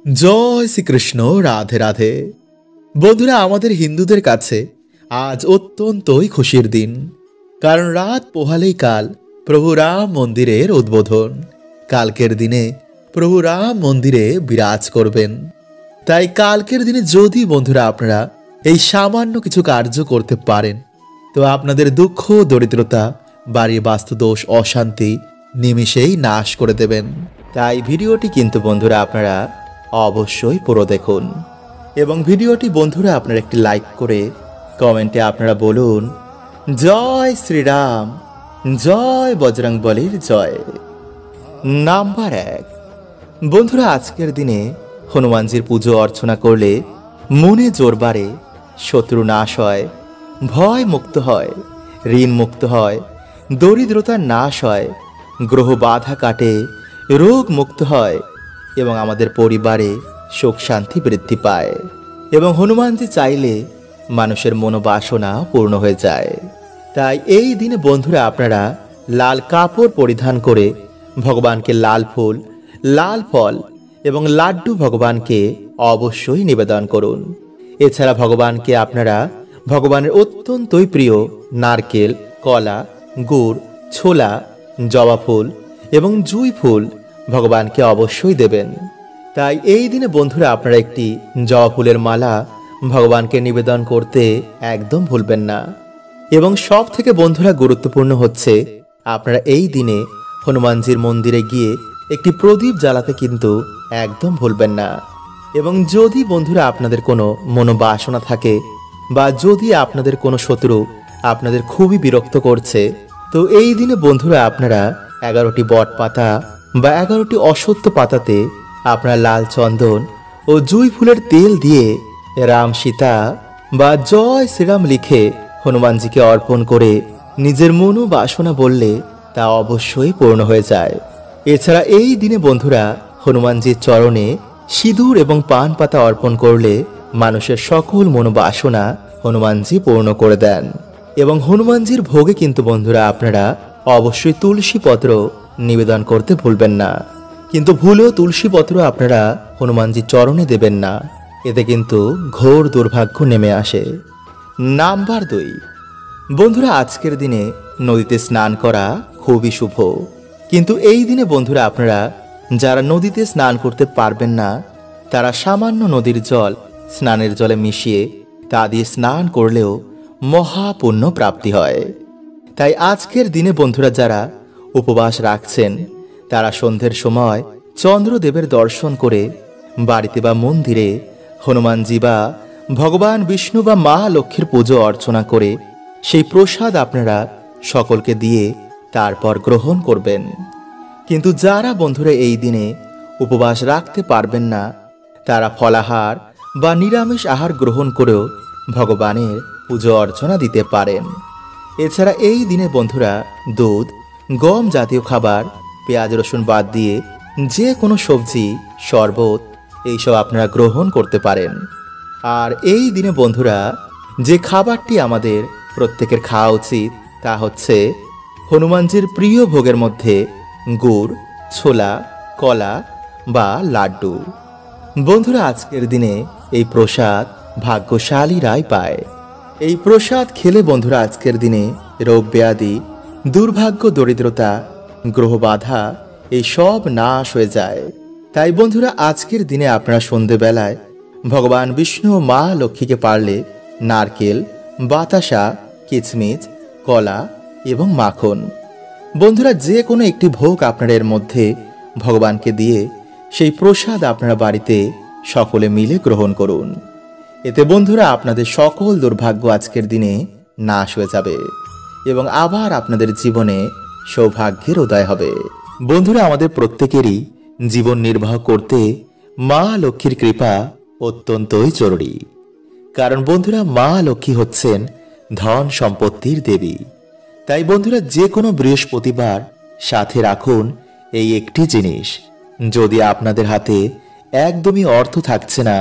জয় শ্রীকৃষ্ণ। রাধে রাধে। বন্ধুরা, আমাদের হিন্দুদের কাছে আজ অত্যন্তই খুশির দিন, কারণ রাত পোহালেই কাল প্রভু রাম মন্দিরের উদ্বোধন। কালকের দিনে প্রভু রাম মন্দিরে বিরাজ করবেন। তাই কালকের দিনে যদি বন্ধুরা আপনারা এই সামান্য কিছু কার্য করতে পারেন, তো আপনাদের দুঃখ, দরিদ্রতা, বাড়ির বাস্তুদোষ, অশান্তি নিমিষেই নাশ করে দেবেন। তাই ভিডিওটি কিন্তু বন্ধুরা আপনারা অবশ্যই পুরো দেখুন, এবং ভিডিওটি বন্ধুরা আপনারা একটি লাইক করে কমেন্টে আপনারা বলুন জয় শ্রীরাম, জয় বজরংবলীর জয়। নাম্বার 1, বন্ধুরা আজকের দিনে হনুমানজির পুজো অর্চনা করলে মনে জোর বাড়ে, শত্রু নাশ হয়, ভয় মুক্ত হয়, ঋণ মুক্ত হয়, দরিদ্রতার নাশ হয়, গ্রহ বাধা কাটে, রোগ মুক্ত হয়, এবং আমাদের পরিবারে সুখ শান্তি বৃদ্ধি পায়। এবং হনুমানজি চাইলে মানুষের মনোবাসনা পূর্ণ হয়ে যায়। তাই এই দিনে বন্ধুরা আপনারা লাল কাপড় পরিধান করে ভগবানকে লাল ফুল, লাল ফল এবং লাড্ডু ভগবানকে অবশ্যই নিবেদন করুন। এছাড়া ভগবানকে আপনারা ভগবানের অত্যন্তই প্রিয় নারকেল, কলা, গুড়, ছোলা, জবা ফুল এবং জুঁই ফুল ভগবানকে অবশ্যই দেবেন। তাই এই দিনে বন্ধুরা আপনারা একটি জবা ফুলের মালা ভগবানকে নিবেদন করতে একদম ভুলবেন না। এবং সব থেকে বন্ধুরা গুরুত্বপূর্ণ হচ্ছে আপনারা এই দিনে হনুমানজির মন্দিরে গিয়ে একটি প্রদীপ জ্বালাতে কিন্তু একদম ভুলবেন না। এবং যদি বন্ধুরা আপনাদের কোনো মনোবাসনা থাকে, বা যদি আপনাদের কোনো শত্রু আপনাদের খুবই বিরক্ত করছে, তো এই দিনে বন্ধুরা আপনারা 11টি বট পাতা বা 11টি অশ্বত্থ পাতাতে আপনারা লাল চন্দন ও জুঁই ফুলের তেল দিয়ে রাম সীতা বা জয় শ্রীরাম লিখে হনুমানজিকে অর্পণ করে নিজের মনোবাসনা বললে তা অবশ্যই পূর্ণ হয়ে যায়। এছাড়া এই দিনে বন্ধুরা হনুমানজির চরণে সিঁদুর এবং পান পাতা অর্পণ করলে মানুষের সকল মনোবাসনা হনুমানজি পূর্ণ করে দেন। এবং হনুমানজির ভোগে কিন্তু বন্ধুরা আপনারা অবশ্যই তুলসী পত্র নিবেদন করতে ভুলবেন না। কিন্তু ভুলেও তুলসী পত্র আপনারা হনুমানজির চরণে দেবেন না, এতে কিন্তু ঘোর দুর্ভাগ্য নেমে আসে। নাম্বার 2, বন্ধুরা আজকের দিনে নদীতে স্নান করা খুবই শুভ। কিন্তু এই দিনে বন্ধুরা আপনারা যারা নদীতে স্নান করতে পারবেন না, তারা সামান্য নদীর জল স্নানের জলে মিশিয়ে তা দিয়ে স্নান করলেও মহাপুণ্য প্রাপ্তি হয়। তাই আজকের দিনে বন্ধুরা যারা উপবাস রাখছেন, তারা সন্ধ্যের সময় চন্দ্রদেবের দর্শন করে বাড়িতে বা মন্দিরে হনুমানজি বা ভগবান বিষ্ণু বা মা লক্ষ্মীর পুজো অর্চনা করে সেই প্রসাদ আপনারা সকলকে দিয়ে তারপর গ্রহণ করবেন। কিন্তু যারা বন্ধুরা এই দিনে উপবাস রাখতে পারবেন না, তারা ফলাহার বা নিরামিষ আহার গ্রহণ করেও ভগবানের পুজো অর্চনা দিতে পারেন। এছাড়া এই দিনে বন্ধুরা দুধ, গম জাতীয় খাবার, পেঁয়াজ রসুন বাদ দিয়ে যে কোনো সবজি, শরবত এইসব আপনারা গ্রহণ করতে পারেন। আর এই দিনে বন্ধুরা যে খাবারটি আমাদের প্রত্যেকের খাওয়া উচিত তা হচ্ছে হনুমানজির প্রিয় ভোগের মধ্যে গুড়, ছোলা, কলা বা লাড্ডু। বন্ধুরা আজকের দিনে এই প্রসাদ ভাগ্যশালীরাই পায়। এই প্রসাদ খেলে বন্ধুরা আজকের দিনে রোগ ব্যাধি, দুর্ভাগ্য, দরিদ্রতা, গ্রহ বাধা এই সব নাশ হয়ে যায়। তাই বন্ধুরা আজকের দিনে আপনারা সন্ধেবেলায় ভগবান বিষ্ণু ও মা লক্ষ্মীকে পারলে নারকেল, বাতাসা, কিচমিচ, কলা এবং মাখন বন্ধুরা যে কোনো একটি ভোগ আপনারা এর মধ্যে ভগবানকে দিয়ে সেই প্রসাদ আপনারা বাড়িতে সকলে মিলে গ্রহণ করুন। এতে বন্ধুরা আপনাদের সকল দুর্ভাগ্য আজকের দিনে নাশ হয়ে যাবে এবং আবার আপনাদের জীবনে সৌভাগ্যের উদয় হবে। বন্ধুরা আমাদের প্রত্যেকেরই জীবন নির্বাহ করতে মা লক্ষ্মীর কৃপা অত্যন্তই জরুরি। কারণ বন্ধুরা মা লক্ষ্মী হচ্ছেন ধন সম্পত্তির দেবী। তাই বন্ধুরা যে কোনো বৃহস্পতিবার সাথে রাখুন এই একটি জিনিস। যদি আপনাদের হাতে একদমই অর্থ থাকছে না,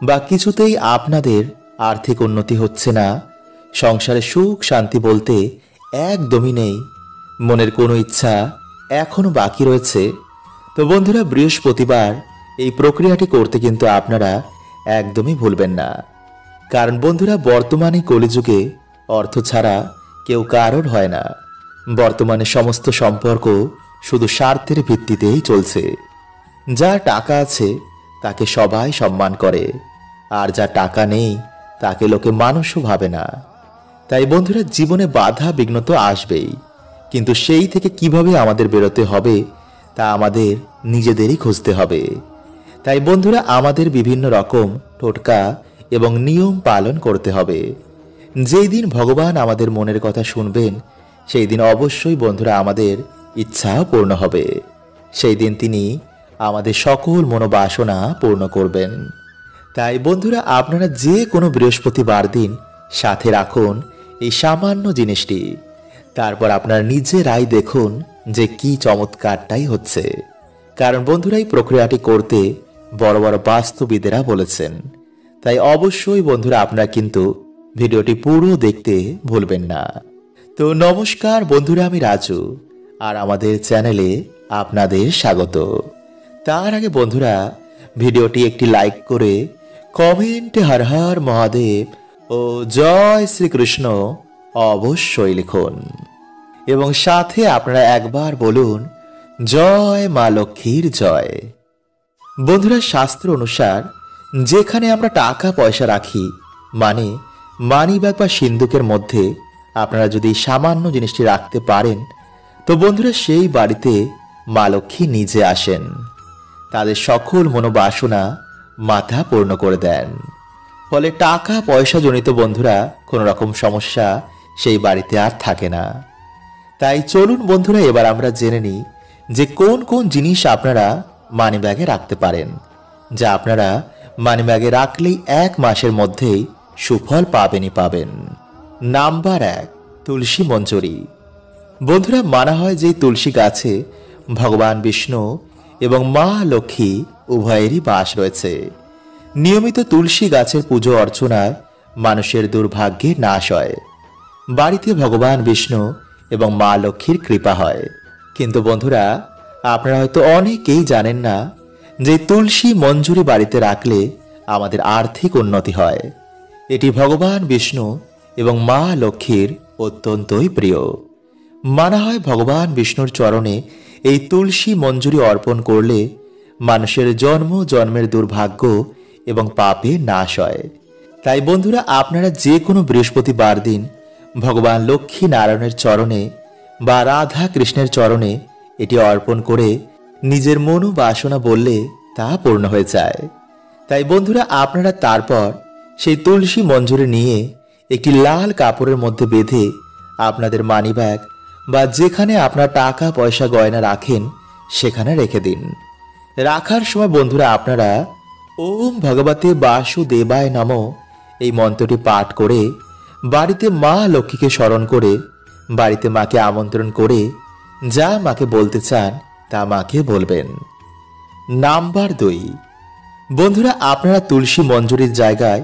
বা কিছুতেই আপনাদের আর্থিক উন্নতি হচ্ছে না, সংসারে সুখ শান্তি বলতে একদমই নেই, মনের কোনো ইচ্ছা এখনো বাকি রয়েছে, তো বন্ধুরা বৃহস্পতিবার এই প্রক্রিয়াটি করতে কিন্তু আপনারা একদমই ভুলবেন না। কারণ বন্ধুরা, বর্তমানে কলিযুগে অর্থ ছাড়া কেউ কারোর হয় না। বর্তমানে সমস্ত সম্পর্ক শুধু স্বার্থের ভিত্তিতেই চলছে। যার টাকা আছে তাকে সবাই সম্মান করে, আর যার টাকা নেই তাকে লোকে মানুষও ভাবে না। তাই বন্ধুরা, জীবনে বাধা বিঘ্ন তো আসবেই, কিন্তু সেই থেকে কিভাবে আমাদের বেরোতে হবে তা আমাদের নিজেদেরই খুঁজতে হবে। তাই বন্ধুরা, আমাদের বিভিন্ন রকম টোটকা এবং নিয়ম পালন করতে হবে। যেই দিন ভগবান আমাদের মনের কথা শুনবেন, সেই দিন অবশ্যই বন্ধুরা আমাদের ইচ্ছাও পূর্ণ হবে। সেই দিন তিনি আমাদের সকল মনোবাসনা পূর্ণ করবেন। তাই বন্ধুরা, আপনারা যে কোনো বৃহস্পতিবার দিন সাথে রাখুন এই সামান্য জিনিসটি। তারপর আপনারা নিজেরাই দেখুন যে কি চমৎকারটাই হচ্ছে। কারণ বন্ধুরা, এই প্রক্রিয়াটি করতে বড় বড় বাস্তুবিদেরা বলেছেন। তাই অবশ্যই বন্ধুরা, আপনারা কিন্তু ভিডিওটি পুরো দেখতে ভুলবেন না। তো নমস্কার বন্ধুরা, আমি রাজু, আর আমাদের চ্যানেলে আপনাদের স্বাগত। তার আগে বন্ধুরা, ভিডিওটি একটি লাইক করে কমেন্টে হর হর মহাদেব ও জয় শ্রীকৃষ্ণ অবশ্যই লিখুন, এবং সাথে আপনারা একবার বলুন জয় মা লক্ষ্মীর জয়। বন্ধুরা, শাস্ত্র অনুসার যেখানে আমরা টাকা পয়সা রাখি, মানে মানিব্যাগ বা সিন্ধুকের মধ্যে আপনারা যদি সামান্য জিনিসটি রাখতে পারেন, তো বন্ধুরা সেই বাড়িতে মা লক্ষ্মী নিজে আসেন, তাদের সকল মনোবাসনা মাথা পূর্ণ করে দেন। ফলে টাকা পয়সা জনিত বন্ধুরা কোনো রকম সমস্যা সেই বাড়িতে আর থাকে না। তাই চলুন বন্ধুরা, এবার আমরা জেনে নিই যে কোন কোন জিনিস আপনারা মানিব্যাগে রাখতে পারেন, যা আপনারা মানিব্যাগে রাখলেই 1 মাসের মধ্যেই সুফল পাবেনই পাবেন। নাম্বার 1, তুলসী মঞ্জরি। বন্ধুরা, মানা হয় যে তুলসী গাছে ভগবান বিষ্ণু এবং মা লক্ষ্মী উভয়েরই বাস রয়েছে। নিয়মিত তুলসী গাছের পুজো অর্চনায় মানুষের দুর্ভাগ্যের নাশ হয়, বাড়িতে ভগবান বিষ্ণু এবং মা লক্ষ্মীর কৃপা হয়। কিন্তু বন্ধুরা, আপনারা হয়তো অনেকেই জানেন না যে তুলসী মঞ্জুরি বাড়িতে রাখলে আমাদের আর্থিক উন্নতি হয়। এটি ভগবান বিষ্ণু এবং মা লক্ষ্মীর অত্যন্তই প্রিয়। মানা হয় ভগবান বিষ্ণুর চরণে এই তুলসী মঞ্জুরি অর্পণ করলে মানুষের জন্ম জন্মের দুর্ভাগ্য এবং পাপের নাশ হয়। তাই বন্ধুরা, আপনারা যে কোনো বৃহস্পতিবার দিন ভগবান লক্ষ্মী নারায়ণের চরণে বা রাধা কৃষ্ণের চরণে এটি অর্পণ করে নিজের মনোবাসনা বললে তা পূর্ণ হয়ে যায়। তাই বন্ধুরা, আপনারা তারপর সেই তুলসী মঞ্জুরি নিয়ে একটি লাল কাপড়ের মধ্যে বেঁধে আপনাদের মানিব্যাগ বা যেখানে আপনার টাকা পয়সা গয়না রাখেন সেখানে রেখে দিন। রাখার সময় বন্ধুরা, আপনারা ওম ভগবতে বাসুদেবায় নমঃ এই মন্ত্রটি পাঠ করে বাড়িতে মা লক্ষ্মীকে স্মরণ করে বাড়িতে মাকে আমন্ত্রণ করে যা মাকে বলতে চান তা মাকে বলবেন। নাম্বার 2, বন্ধুরা, আপনারা তুলসী মঞ্জুরির জায়গায়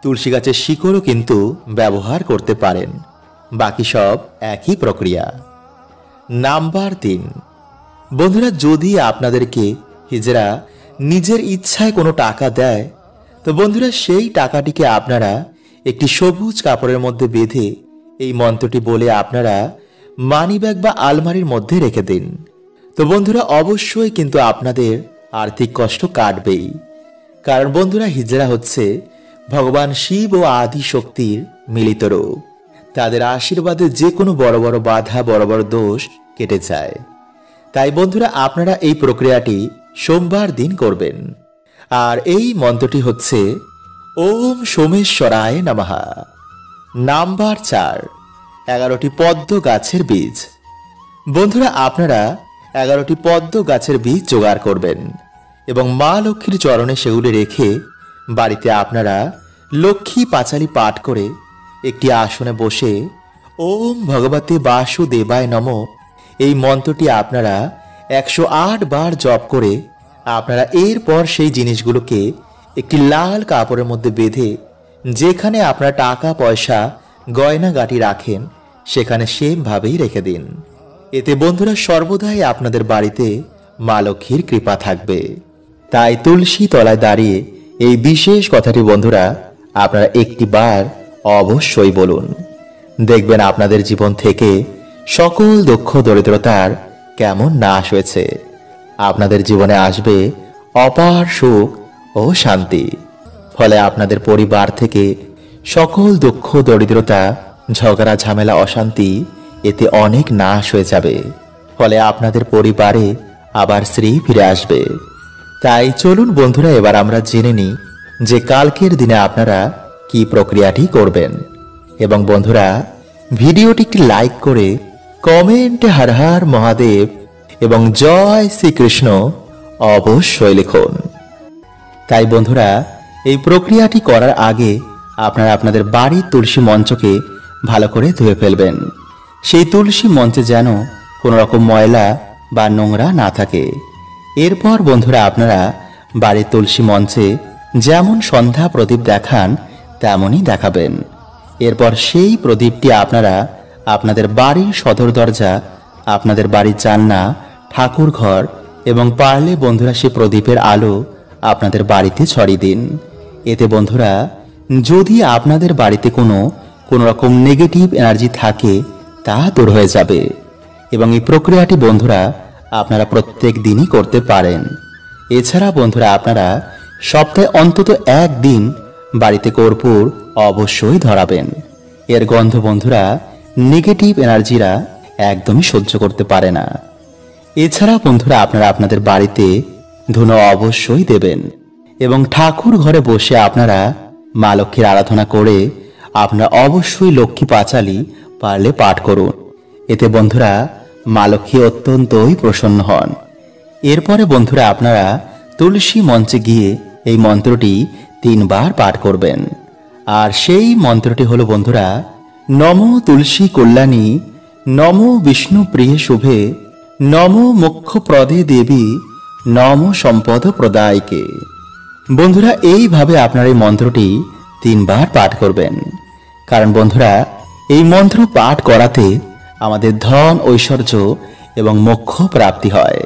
তুলসী গাছের শিকড়ও কিন্তু ব্যবহার করতে পারেন। বাকি সব একই প্রক্রিয়া। নাম্বার 3, বন্ধুরা, যদি আপনাদেরকে হিজড়া নিজের ইচ্ছায় কোনো টাকা দেয়, তো বন্ধুরা সেই টাকাটিকে আপনারা একটি সবুজ কাপড়ের মধ্যে বেঁধে এই মন্ত্রটি বলে আপনারা মানিব্যাগ বা আলমারির মধ্যে রেখে দিন। তো বন্ধুরা, অবশ্যই কিন্তু আপনাদের আর্থিক কষ্ট কাটবেই। কারণ বন্ধুরা, হিজড়া হচ্ছে ভগবান শিব ও আদি শক্তির মিলিত রূপ। তাদের আশীর্বাদে যে কোনো বড় বড় বাধা, বড় বড় দোষ কেটে যায়। তাই বন্ধুরা, আপনারা এই প্রক্রিয়াটি সোমবার দিন করবেন। আর এই মন্ত্রটি হচ্ছে ওম সোমেশ্বরায় নমঃ। নাম্বার 4, 11টি পদ্ম গাছের বীজ। বন্ধুরা, আপনারা 11টি পদ্ম গাছের বীজ জোগাড় করবেন এবং মা লক্ষ্মীর চরণে সেগুলি রেখে বাড়িতে আপনারা লক্ষ্মী পাঁচালী পাঠ করে একটি আসনে বসে ওম ভগবতে বাসুদেবায় নমঃ এই মন্ত্রটি আপনারা 108 বার জপ করে আপনারা এরপর সেই জিনিসগুলোকে একটি লাল কাপড়ের মধ্যে বেঁধে যেখানে আপনারা টাকা পয়সা গয়নাগাটি রাখেন সেখানে সেমভাবেই রেখে দিন। এতে বন্ধুরা সর্বদাই আপনাদের বাড়িতে মা লক্ষ্মীর কৃপা থাকবে। তাই তুলসী তলায় দাঁড়িয়ে এই বিশেষ কথাটি বন্ধুরা আপনারা একটি বার অবশ্যই বলুন। দেখবেন আপনাদের জীবন থেকে সকল দুঃখ দরিদ্রতার কেমন নাশ হয়েছে। আপনাদের জীবনে আসবে অপার সুখ ও শান্তি। ফলে আপনাদের পরিবার থেকে সকল দুঃখ দরিদ্রতা, ঝগড়া ঝামেলা, অশান্তি এতে অনেক নাশ হয়ে যাবে। ফলে আপনাদের পরিবারে আবার শ্রী ফিরে আসবে। তাই চলুন বন্ধুরা, এবার আমরা জেনে নিই যে কালকের দিনে আপনারা কি প্রক্রিয়াটি করবেন। এবং বন্ধুরা, ভিডিওটি একটি লাইক করে কমেন্টে হর হর মহাদেব এবং জয় শ্রীকৃষ্ণ অবশ্যই লিখুন। তাই বন্ধুরা, এই প্রক্রিয়াটি করার আগে আপনারা আপনাদের বাড়ির তুলসী মঞ্চকে ভালো করে ধুয়ে ফেলবেন। সেই তুলসী মঞ্চে যেন কোনো রকম ময়লা বা নোংরা না থাকে। এরপর বন্ধুরা, আপনারা বাড়ির তুলসী মঞ্চে যেমন সন্ধ্যা প্রদীপ দেখান তেমনই দেখাবেন। এরপর সেই প্রদীপটি আপনারা আপনাদের বাড়ির সদর দরজা, আপনাদের বাড়ির জানলা, ঠাকুর ঘর এবং পারলে বন্ধুরা সেই প্রদীপের আলো আপনাদের বাড়িতে ছড়িয়ে দিন। এতে বন্ধুরা, যদি আপনাদের বাড়িতে কোনো রকম নেগেটিভ এনার্জি থাকে তা দূর হয়ে যাবে। এবং এই প্রক্রিয়াটি বন্ধুরা আপনারা প্রত্যেক দিনই করতে পারেন। এছাড়া বন্ধুরা, আপনারা সপ্তাহে অন্তত একদিন বাড়িতে কর্পূর অবশ্যই ধরাবেন। এর গন্ধ বন্ধুরা নেগেটিভ এনার্জিরা একদমই সহ্য করতে পারে না। এছাড়া বন্ধুরা, আপনারা আপনাদের বাড়িতে ধুনো অবশ্যই দেবেন। এবং ঠাকুর ঘরে বসে আপনারা মা লক্ষ্মীর আরাধনা করে আপনারা অবশ্যই লক্ষ্মী পাঁচালী পারলে পাঠ করুন। এতে বন্ধুরা মা লক্ষ্মী অত্যন্তই প্রসন্ন হন। এরপরে বন্ধুরা, আপনারা তুলসী মঞ্চে গিয়ে এই মন্ত্রটি 3 বার পাঠ করবেন। আর সেই মন্ত্রটি হলো বন্ধুরা, নমো তুলসী কল্যাণী, নমো বিষ্ণু প্রিয়ে শুভে, নমো মোক্ষ প্রদে দেবী, নমো সম্পদ প্রদায়কে। বন্ধুরা, এইভাবে আপনারা এই মন্ত্রটি 3 বার পাঠ করবেন। কারণ বন্ধুরা, এই মন্ত্র পাঠ করাতে আমাদের ধন, ঐশ্বর্য এবং মোক্ষ প্রাপ্তি হয়।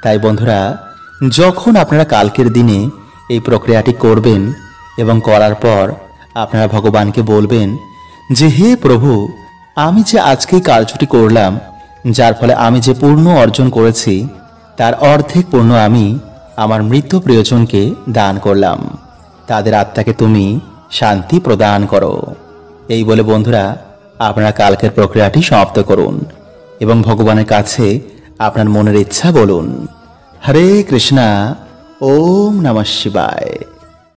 তাই বন্ধুরা, যখন আপনারা কালকের দিনে এই প্রক্রিয়াটি করবেন এবং করার পর আপনারা ভগবানকে বলবেন যে, হে প্রভু, আমি যে আজকে কার্যটি করলাম, যার ফলে আমি যে পুণ্য অর্জন করেছি তার অর্ধেক পুণ্য আমি আমার মৃত প্রিয়জনকে দান করলাম। তাদের আত্মাকে তুমি শান্তি প্রদান করো। এই বলে বন্ধুরা আপনারা কালকের প্রক্রিয়াটি সমাপ্ত করুন এবং ভগবানের কাছে আপনার মনের ইচ্ছা বলুন। হরে কৃষ্ণা, ওম নমঃ শিবায়।